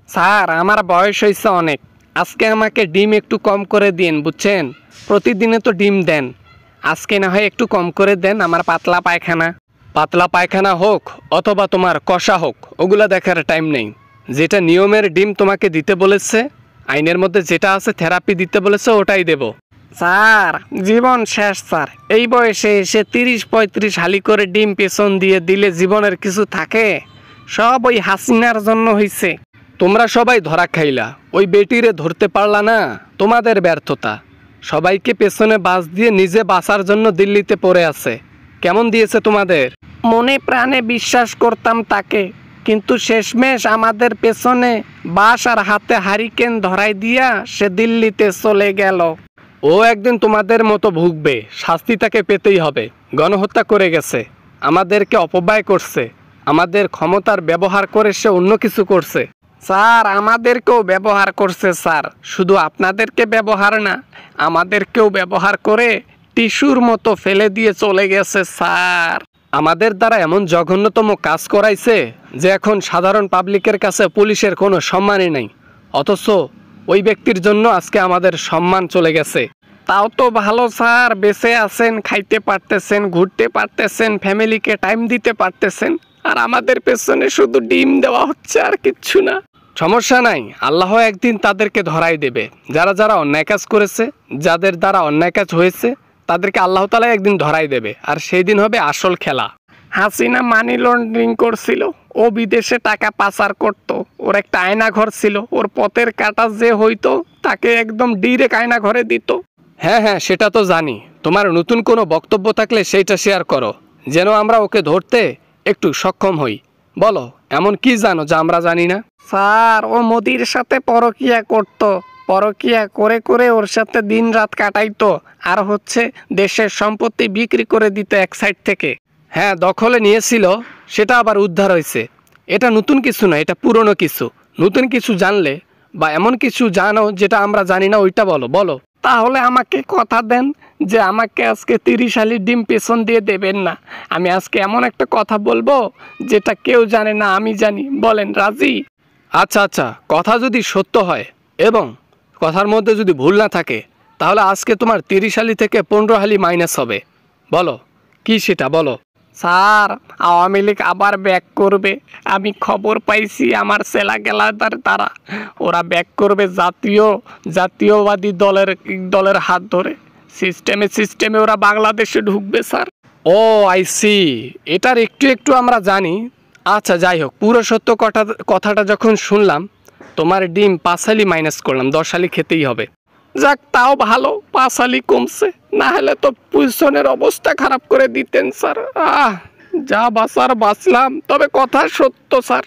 Sir আমার বয়স হয়েছে অনেক, আজকে আমাকে ডিম একটু কম করে দিন বুঝছেন। প্রতিদিনে তো ডিম দেন, আজকে না হয় একটু কম করে দেন। আমার পাতলা পায়খানা, পাতলা পায়খানা হোক অথবা তোমার কষা হোক, ওগুলা দেখার টাইম নেই। যেটা নিয়মের ডিম তোমাকে দিতে বলেছে, আইনের মধ্যে যেটা আছে থেরাপি দিতে বলেছে ওটাই দেব। স্যার জীবন শেষ স্যার, এই বয়সে এসে 30-35 হালি করে ডিম পেছন দিয়ে দিলে জীবনের কিছু থাকে? সব ওই হাসিনার জন্য হইছে। তোমরা সবাই ধরা খাইলা, ওই বেটিরে ধরতে পারলা না, তোমাদের ব্যর্থতা। সবাইকে পেছনে বাস দিয়ে নিজে বাঁচার জন্য দিল্লিতে পড়ে আছে। কেমন দিয়েছে তোমাদের? মনে প্রাণে বিশ্বাস করতাম তাকে, কিন্তু শেষমেশ আমাদের পেছনে বাস আর হাতে হারিকেন ধরাই দিয়া সে দিল্লিতে চলে গেল। ও একদিন তোমাদের মতো ভুগবে, শাস্তি তাকে পেতেই হবে। গণহত্যা করে গেছে, আমাদেরকে অপব্যয় করছে, আমাদের ক্ষমতার ব্যবহার করে সে অন্য কিছু করছে। স্যার আমাদেরকেও ব্যবহার করছে স্যার, শুধু আপনাদেরকে ব্যবহার না, আমাদেরকেও ব্যবহার করে টিস্যুর মতো ফেলে দিয়ে চলে গেছে স্যার। আমাদের দ্বারা এমন জঘন্যতম কাজ করাইছে যে এখন সাধারণ পাবলিকের কাছে পুলিশের কোনো সম্মানই নেই, অথচ ওই ব্যক্তির জন্য আজকে আমাদের সম্মান চলে গেছে। তাও তো ভালো স্যার, বেঁচে আছেন, খাইতে পারতেছেন, ঘুরতে পারতেছেন, ফ্যামিলিকে টাইম দিতে পারতেছেন, আর আমাদের পেছনে শুধু ডিম দেওয়া হচ্ছে আর কিচ্ছু না। সমস্যা নাই, আল্লাহ একদিন তাদেরকে ধরাই দেবে। যারা যারা অন্যায় কাজ করেছে, যাদের দ্বারা অন্যায় কাজ হয়েছে, তাদেরকে আল্লাহ তাআলা একদিন ধরাই দেবে, আর সেই দিন হবে আসল খেলা। হাসিনা মানি লন্ডারিং করছিল, ও বিদেশে টাকা পাচার করত, ওর একটা আয়না ঘর ছিল, ওর পথের কাটা যে হইতো তাকে একদম ডিরেক্ট আয়না ঘরে দিত। হ্যাঁ হ্যাঁ সেটা তো জানি, তোমার নতুন কোনো বক্তব্য থাকলে সেইটা শেয়ার করো, যেন আমরা ওকে ধরতে একটু সক্ষম হই। বলো, এমন কি জানো যা আমরা জানি না? স্যার ও মোদির সাথে পরকিয়া করত, পরকিয়া করে করে ওর সাথে দিন রাত কাটাইতো, আর হচ্ছে দেশের সম্পত্তি বিক্রি করে দিত এক সাইড থেকে। হ্যাঁ দখলে নিয়েছিল, সেটা আবার উদ্ধার হয়েছে। এটা নতুন কিছু না, এটা পুরনো কিছু। নতুন কিছু জানলে বা এমন কিছু জানো যেটা আমরা জানি না, ওইটা বলো। বলো তাহলে আমাকে কথা দেন যে আমাকে আজকে 30 হালি ডিম পেছন দিয়ে দেবেন না। আমি আজকে এমন একটা কথা বলবো যেটা কেউ জানে না, আমি জানি। বলেন রাজি? আচ্ছা আচ্ছা, কথা যদি সত্য হয় এবং কথার মধ্যে যদি ভুল না থাকে, তাহলে আজকে তোমার 30 হালি থেকে 15 হালি মাইনাস হবে। বলো কি সেটা বলো। স্যার আওয়ামী লীগ আবার ব্যাক করবে, আমি খবর পাইছি আমার সেলাগেলাদের দ্বারা। ওরা ব্যাক করবে জাতীয়বাদী দলের হাত ধরে। সিস্টেমে ওরা বাংলাদেশে ঢুকবে স্যার। ও আই সি, এটার একটু একটু আমরা জানি। আচ্ছা যাই হোক, পুরো সত্য কথাটা যখন শুনলাম, তোমার ডিম 5 হালি মাইনাস করলাম, 10 হালি খেতেই হবে। যাক তাও ভালো, 5 হালি কমছে, না হলে তো পিছনের অবস্থা খারাপ করে দিতেন স্যার। যা বাঁচার বাঁচলাম, তবে কথা সত্য স্যার।